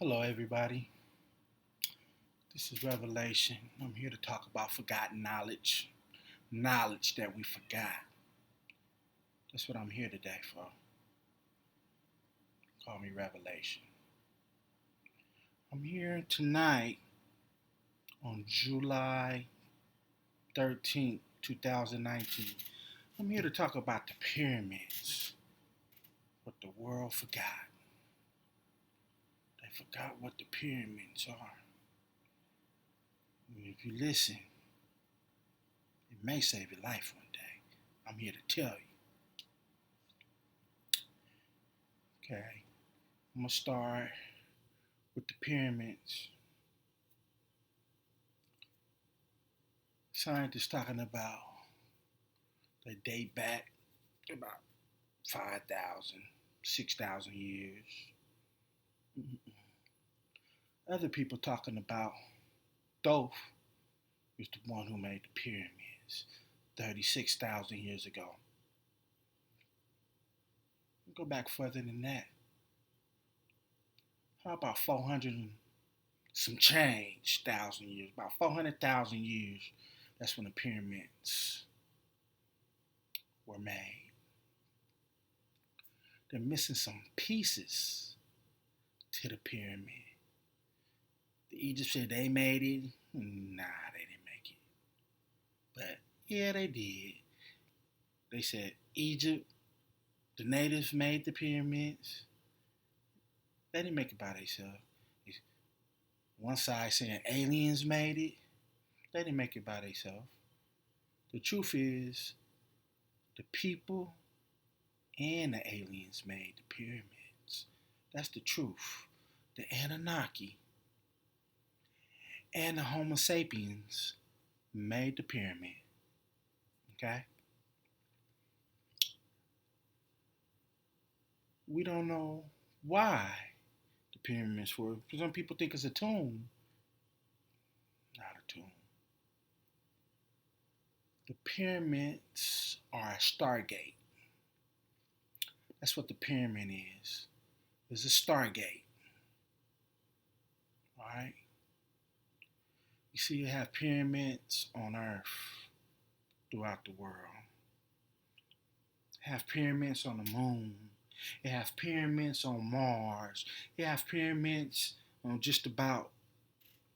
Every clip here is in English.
Hello, everybody. This is Revelation. I'm here to talk about forgotten knowledge, knowledge that we forgot. That's what I'm here today for. Call me Revelation. I'm here tonight on July 13th, 2019. I'm here to talk about the pyramids, what the world forgot. They forgot what the pyramids are. And if you listen, it may save your life one day. I'm here to tell you. Okay, I'm going to start with the pyramids. Scientists talking about they date back about 5,000, 6,000 years. Other people talking about Thoth is the one who made the pyramids 36,000 years ago. Go back further than that. How about 400 and some change thousand years? About 400,000 years. That's when the pyramids were made. They're missing some pieces to the pyramid. The Egypts said they made it. Nah, they didn't make it. But yeah, they did. They said Egypt, the natives made the pyramids. They didn't make it by themselves. One side saying aliens made it. They didn't make it by themselves. The truth is, the people and the aliens made the pyramids. That's the truth. The Anunnaki and the Homo sapiens made the pyramid. Okay? We don't know why the pyramids were. Some people think it's a tomb. Not a tomb. The pyramids are a Stargate. That's what the pyramid is. It's a Stargate. Alright? You see, you have pyramids on Earth throughout the world. You have pyramids on the moon. You have pyramids on Mars. You have pyramids on just about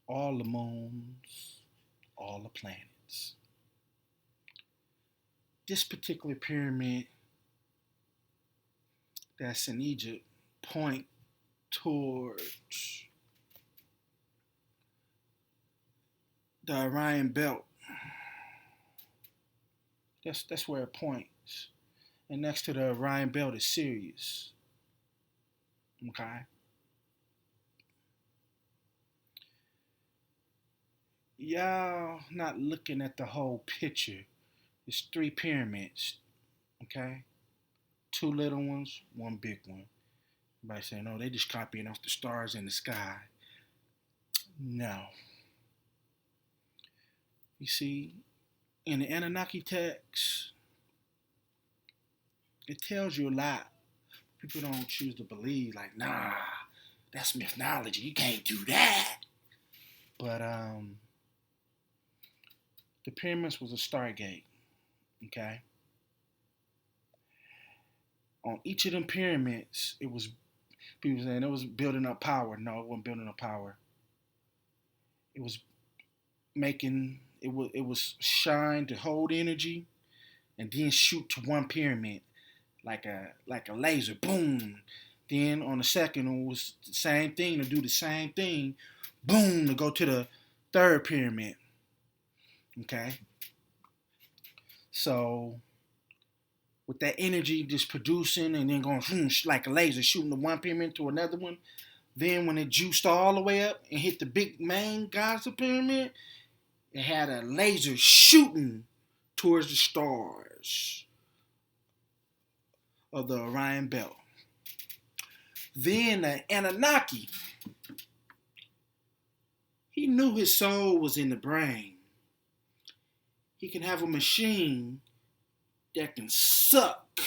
all the moons, all the planets. This particular pyramid that's in Egypt point towards the Orion belt. That's where it points. And next to the Orion belt is Sirius. Okay? Y'all not looking at the whole picture. There's 3 pyramids. Okay? 2 little ones, 1 big one. Everybody saying, oh, they just copying off the stars in the sky. No. You see, in the Anunnaki text, it tells you a lot. People don't choose to believe, like, nah, that's mythology. You can't do that. But the pyramids was a Stargate. Okay? On each of them pyramids, it was, people saying it was building up power. No, it wasn't building up power. It was making, it was shine to hold energy and then shoot to one pyramid like a laser. Boom. Then on the second it was the same thing to do the same thing. Boom, to go to the third pyramid. Okay? So with that energy just producing and then going like a laser shooting the one pyramid to another one. Then when it juiced all the way up and hit the big main Gaza pyramid, it had a laser shooting towards the stars of the Orion belt. Then the Anunnaki, he knew his soul was in the brain. He can have a machine that can suck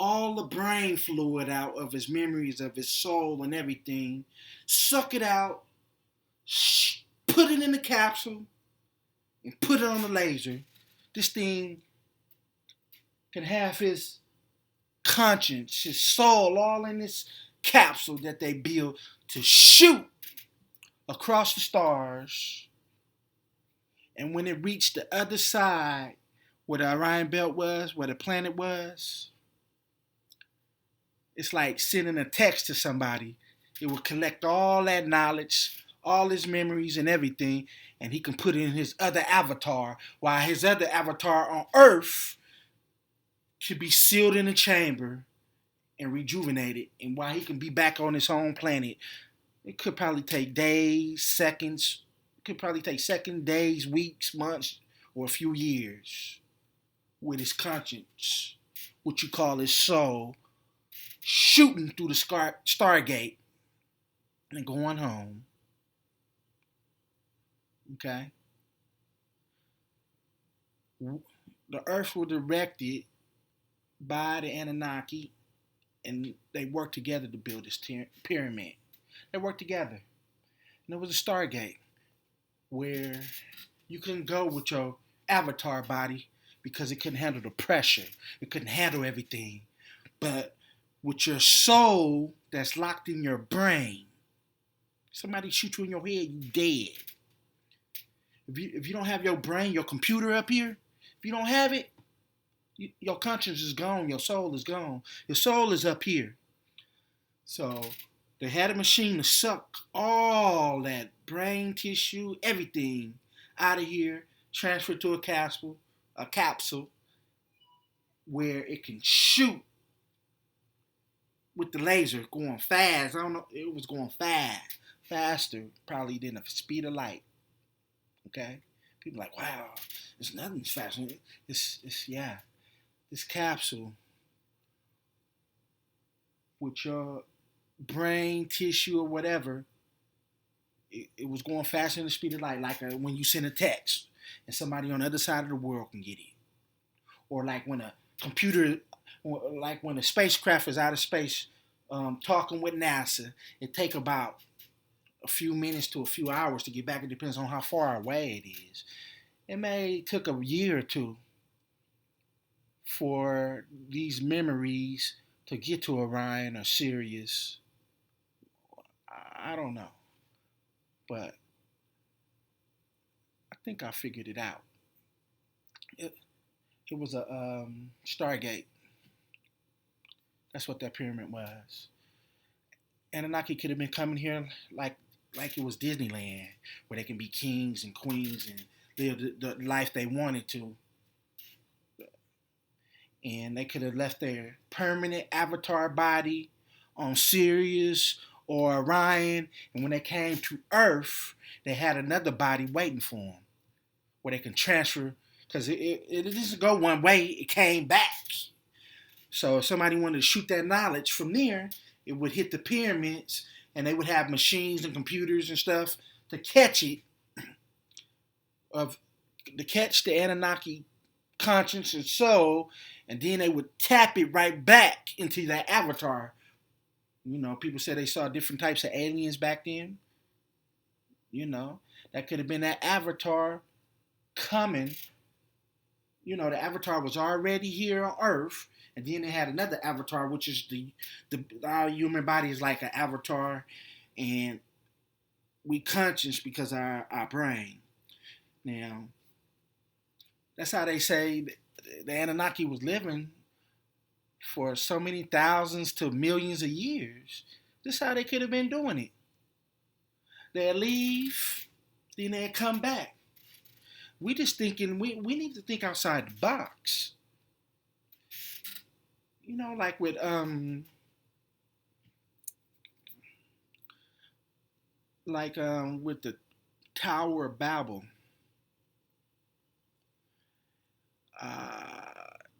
all the brain fluid out of his memories, of his soul and everything, suck it out, put it in the capsule, and put it on the laser. This thing can have his conscience, his soul, all in this capsule that they build to shoot across the stars. And when it reached the other side, where the Orion Belt was, where the planet was, it's like sending a text to somebody. It will collect all that knowledge, all his memories and everything, and he can put it in his other avatar, while his other avatar on Earth should be sealed in a chamber and rejuvenated, and while he can be back on his home planet. It could probably take days, seconds. It could probably take seconds, days, weeks, months, or a few years with his conscience, what you call his soul, shooting through the Stargate and going home. Okay? The earth was erected by the Anunnaki, and they worked together to build this pyramid. They worked together. And there was a Stargate where you couldn't go with your avatar body because it couldn't handle the pressure. It couldn't handle everything. But with your soul that's locked in your brain, somebody shoot you in your head, you dead. If you don't have your brain, your computer up here, if you don't have it, your conscience is gone. Your soul is gone. Your soul is up here. So they had a machine to suck all that brain tissue, everything out of here, transfer to a capsule where it can shoot with the laser going fast. I don't know, it was going faster probably than the speed of light. Okay, people are like, wow, it's nothing faster. This capsule with your brain tissue or whatever, it was going faster than the speed of light, like when you send a text and somebody on the other side of the world can get it, or like when a computer, like when a spacecraft is out of space talking with NASA, it take about a few minutes to a few hours to get back. It depends on how far away it is. It may took a year or two for these memories to get to Orion or Sirius. I don't know, but I think I figured it out. It was a Stargate. That's what that pyramid was. Anunnaki could have been coming here like it was Disneyland, where they can be kings and queens and live the life they wanted to. And they could have left their permanent avatar body on Sirius or Orion, and when they came to Earth, they had another body waiting for them, where they can transfer, because it doesn't go one way, it came back. So if somebody wanted to shoot that knowledge from there, it would hit the pyramids, and they would have machines and computers and stuff to catch it, to catch the Anunnaki conscience and soul, and then they would tap it right back into that avatar. You know, people said they saw different types of aliens back then. You know, that could have been that avatar coming. You know, the avatar was already here on Earth, and then they had another avatar, which is our human body is like an avatar, and we conscious because our brain. Now, that's how they say the Anunnaki was living for so many thousands to millions of years. This is how they could have been doing it. They'd leave, then they'd come back. We just thinking we need to think outside the box. You know, like with with the Tower of Babel.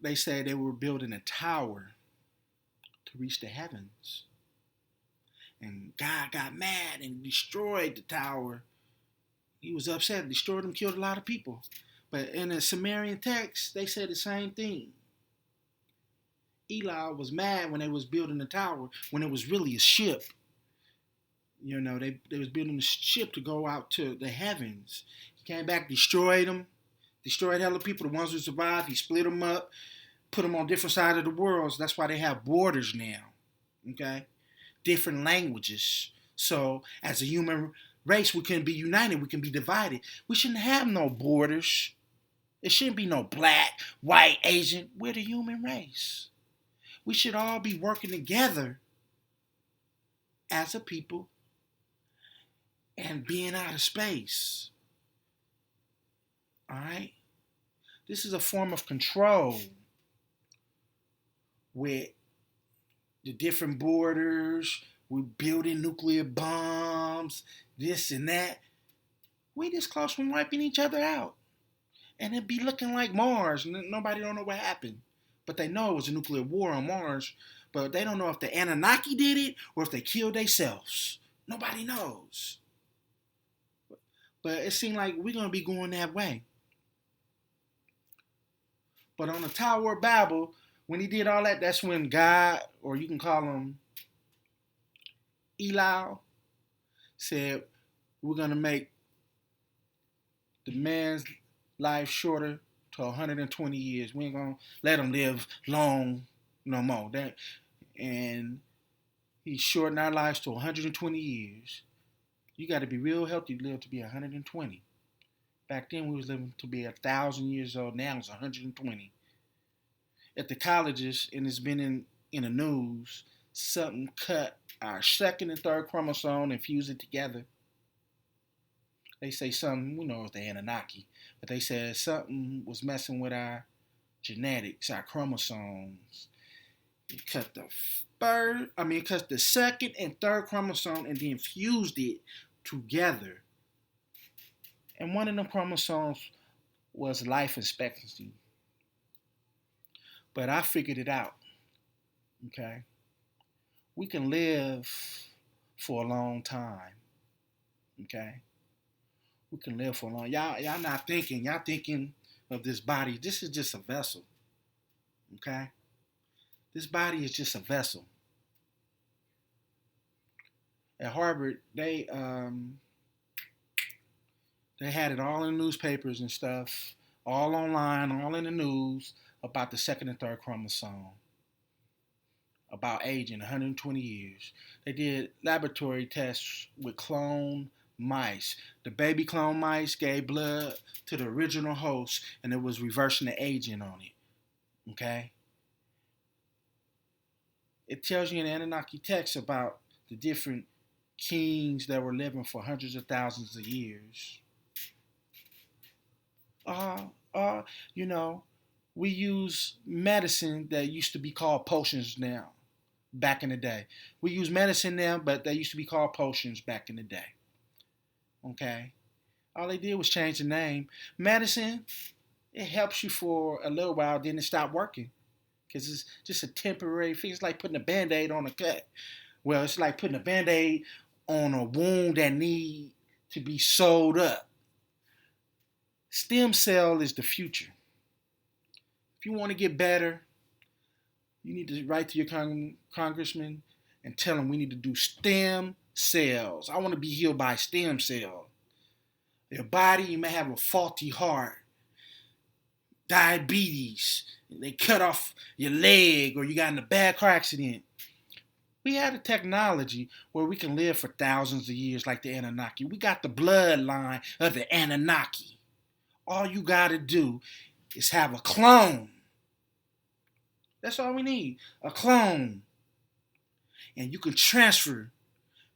They say they were building a tower to reach the heavens. And God got mad and destroyed the tower. He was upset, destroyed them, killed a lot of people. But in the Sumerian text, they said the same thing. Eli was mad when they was building the tower when it was really a ship. You know, they was building a ship to go out to the heavens. He came back, destroyed them, destroyed hella people. The ones who survived, he split them up, put them on different sides of the world. So that's why they have borders now. Okay, different languages. So as a human race, we can be united. We can be divided. We shouldn't have no borders. It shouldn't be no black, white, Asian. We're the human race. We should all be working together as a people and being out of space. All right? This is a form of control with the different borders. We're building nuclear bombs, this and that. We this close from wiping each other out. And it'd be looking like Mars. Nobody don't know what happened. But they know it was a nuclear war on Mars. But they don't know if the Anunnaki did it or if they killed themselves. Nobody knows. But it seemed like we're going to be going that way. But on the Tower of Babel, when he did all that, that's when God, or you can call him Eli, said, we're going to make the man's life shorter to 120 years. We ain't going to let him live long no more. And he shortened our lives to 120 years. You got to be real healthy to live to be 120. Back then, we was living to be 1,000 years old. Now it's 120. At the colleges, and it's been in the news, something cut our second and third chromosome and fused it together. They say something, we know it's the Anunnaki, but they said something was messing with our genetics, our chromosomes. It cut the second and third chromosome and then fused it together. And one of them chromosomes was life expectancy. But I figured it out. Okay? We can live for a long time. Okay? We can live for a long. Y'all not thinking. Y'all thinking of this body. This is just a vessel. Okay? This body is just a vessel. At Harvard, they had it all in the newspapers and stuff, all online, all in the news about the second and third chromosome, about aging 120 years. They did laboratory tests with clone mice. The baby clone mice gave blood to the original host, and it was reversing the aging on it. Okay? It tells you in the Anunnaki text about the different kings that were living for hundreds of thousands of years. You know, we use medicine that used to be called potions now, back in the day. We use medicine now, but they used to be called potions back in the day. Okay? All they did was change the name. Medicine, it helps you for a little while, then it stopped working. Because it's just a temporary fix. It's like putting a Band-Aid on a cut. Well, it's like putting a Band-Aid on a wound that need to be sewed up. Stem cell is the future. If you want to get better, you need to write to your congressman and tell him we need to do stem cells. I want to be healed by stem cell. Your body, you may have a faulty heart, diabetes, they cut off your leg, or you got in a bad car accident. We have the technology where we can live for thousands of years like the Anunnaki. We got the bloodline of the Anunnaki. All you got to do is have a clone. That's all we need, a clone. And you can transfer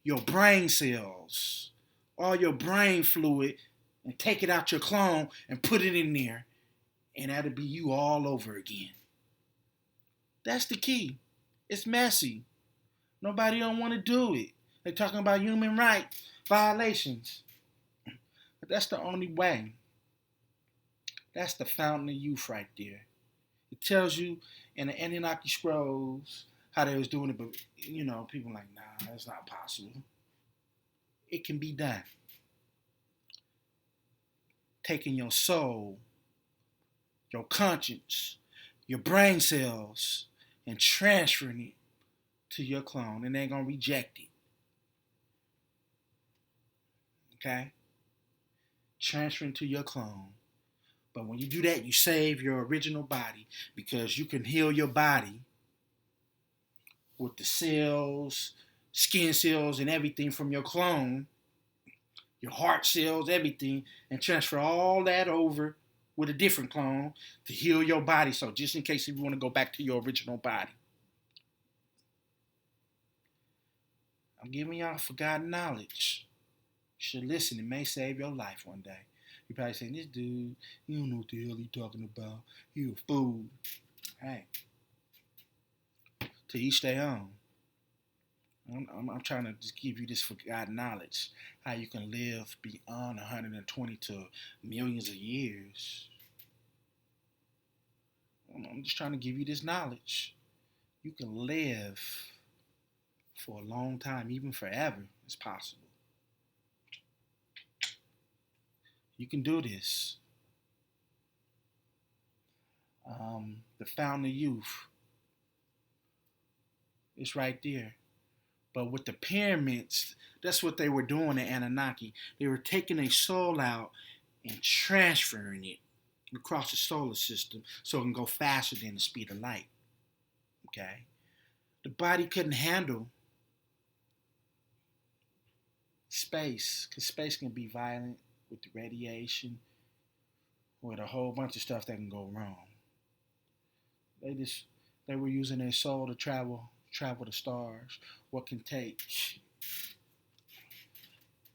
your brain cells, all your brain fluid, and take it out your clone and put it in there. And that'll be you all over again. That's the key. It's messy. Nobody don't want to do it. They're talking about human rights violations. But that's the only way. That's the fountain of youth right there. It tells you in the Anunnaki scrolls how they was doing it, but you know, people are like, nah, that's not possible. It can be done. Taking your soul, your conscience, your brain cells, and transferring it to your clone, and they're going to reject it. Okay? Transferring to your clone. But when you do that, you save your original body, because you can heal your body with the cells, skin cells, and everything from your clone, your heart cells, everything, and transfer all that over with a different clone to heal your body. So just in case if you want to go back to your original body. I'm giving y'all forgotten knowledge. You should listen. It may save your life one day. You're probably saying, this dude, you don't know what the hell he's talking about. He a fool. Hey. To each their own. I'm trying to just give you this forgotten knowledge. How you can live beyond 120 to millions of years. I'm just trying to give you this knowledge. You can live for a long time, even forever. It's possible. You can do this. The fountain of youth is right there. But with the pyramids, that's what they were doing at Anunnaki. They were taking a soul out and transferring it across the solar system so it can go faster than the speed of light. Okay? The body couldn't handle space, because space can be violent with the radiation, with a whole bunch of stuff that can go wrong. They were using their soul to travel the stars. What can take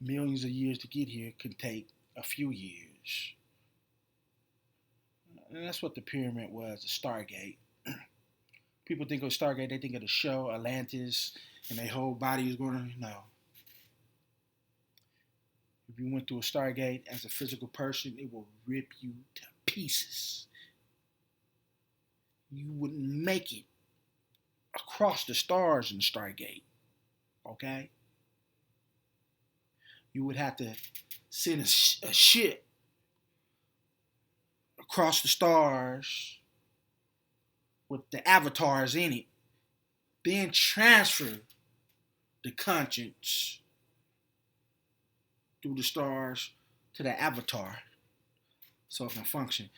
millions of years to get here can take a few years. And that's what the pyramid was, the Stargate. People think of Stargate, they think of the show Atlantis, and their whole body is going to, no. If you went through a Stargate as a physical person, it will rip you to pieces. You wouldn't make it across the stars in the Stargate. Okay? You would have to send a ship across the stars with the avatars in it, then transfer the conscience through the stars to the avatar so it can function.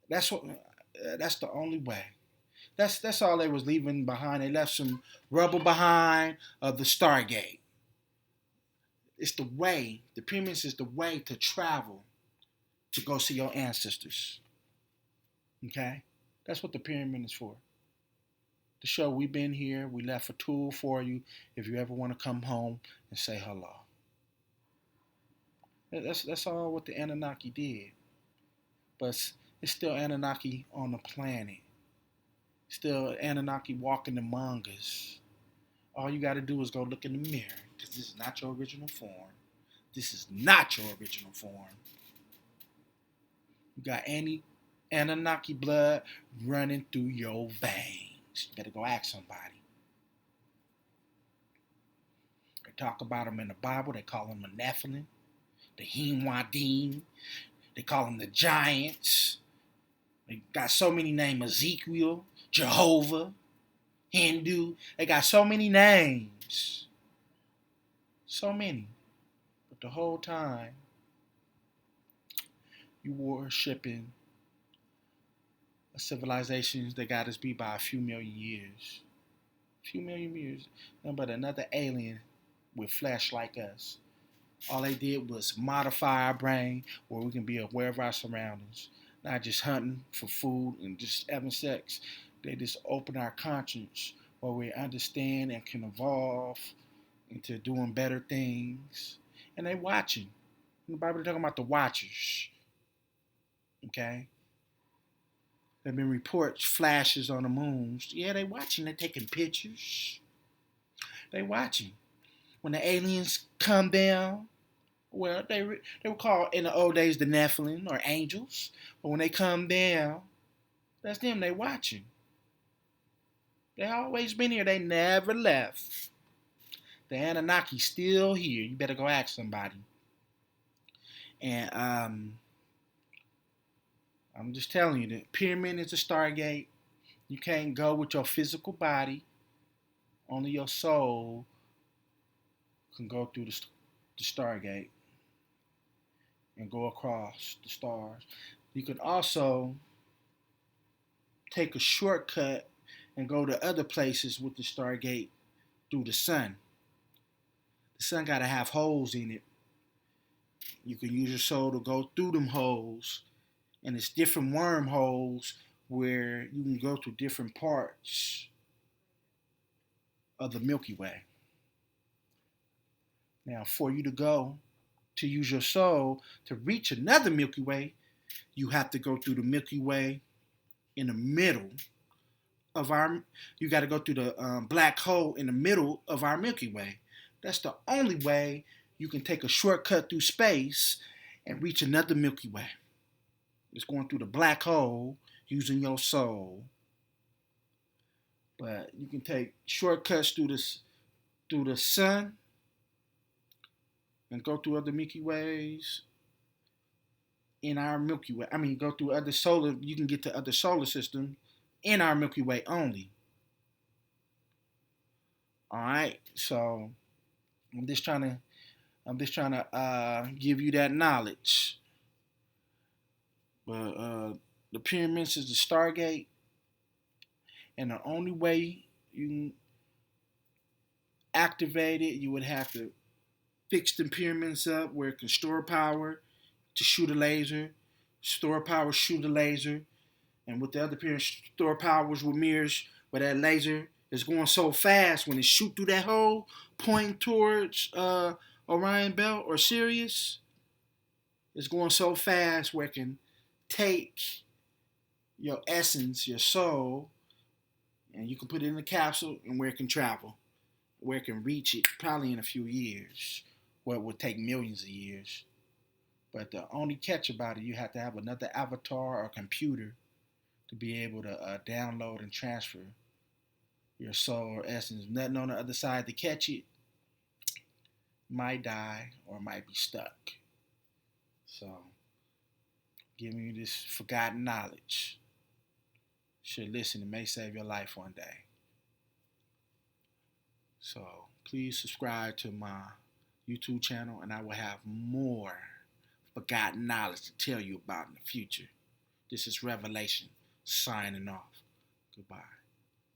That's the only way. That's all they was leaving behind. They left some rubble behind of the Stargate. It's the way. The pyramids is the way to travel to go see your ancestors. Okay? That's what the pyramid is for. To show we've been here. We left a tool for you if you ever want to come home and say hello. That's all what the Anunnaki did. But it's still Anunnaki on the planet. Still Anunnaki walking among us. All you got to do is go look in the mirror, because this is not your original form. This is not your original form. You got any Anunnaki blood running through your veins. You better go ask somebody. They talk about them in the Bible. They call them the Nephilim, the Himwadim. They call them the giants. They got so many names. Ezekiel, Jehovah, Hindu. They got so many names. So many. But the whole time, you worshiping a civilization that got us beat by a few million years. A few million years. Nothing but another alien with flesh like us. All they did was modify our brain where we can be aware of our surroundings. Not just hunting for food and just having sex. They just open our conscience where we understand and can evolve into doing better things. And they watching. In the Bible, they're talking about the watchers. Okay? There have been reports, flashes on the moons. Yeah, they watching. They're taking pictures. They watching. When the aliens come down, well, they were called in the old days the Nephilim or angels. But when they come down, that's them. They watching. They always been here. They never left. The Anunnaki's still here. You better go ask somebody. And I'm just telling you, the pyramid is a Stargate. You can't go with your physical body. Only your soul can go through the Stargate and go across the stars. You can also take a shortcut and go to other places with the Stargate through the sun. The sun got to have holes in it. You can use your soul to go through them holes, and it's different wormholes where you can go to different parts of the Milky Way. Now, for you to go to use your soul to reach another Milky Way, you have to go through the Milky Way in the middle of our. You got to go through the black hole in the middle of our Milky Way. That's the only way you can take a shortcut through space and reach another Milky Way. It's going through the black hole using your soul. But you can take shortcuts through the sun and go through other Milky Ways in our Milky Way. I mean, go through other solar. You can get to other solar systems in our Milky Way only. All right. So I'm just trying to give you that knowledge. But the pyramids is the Stargate, and the only way you can activate it, you would have to fix the pyramids up where it can store power to shoot a laser, store power, shoot a laser, and with the other pyramids, store powers with mirrors where that laser is going so fast when it shoot through that hole, pointing towards Orion Belt or Sirius. It's going so fast where it can take your essence, your soul, and you can put it in a capsule and where it can travel, where it can reach it probably in a few years, where it would take millions of years. But the only catch about it, you have to have another avatar or computer to be able to download and transfer your soul or essence. Nothing on the other side to catch it. Might die or might be stuck. So, giving you this forgotten knowledge. Should listen, it may save your life one day. So, please subscribe to my YouTube channel, and I will have more forgotten knowledge to tell you about in the future. This is Revelation, signing off. Goodbye.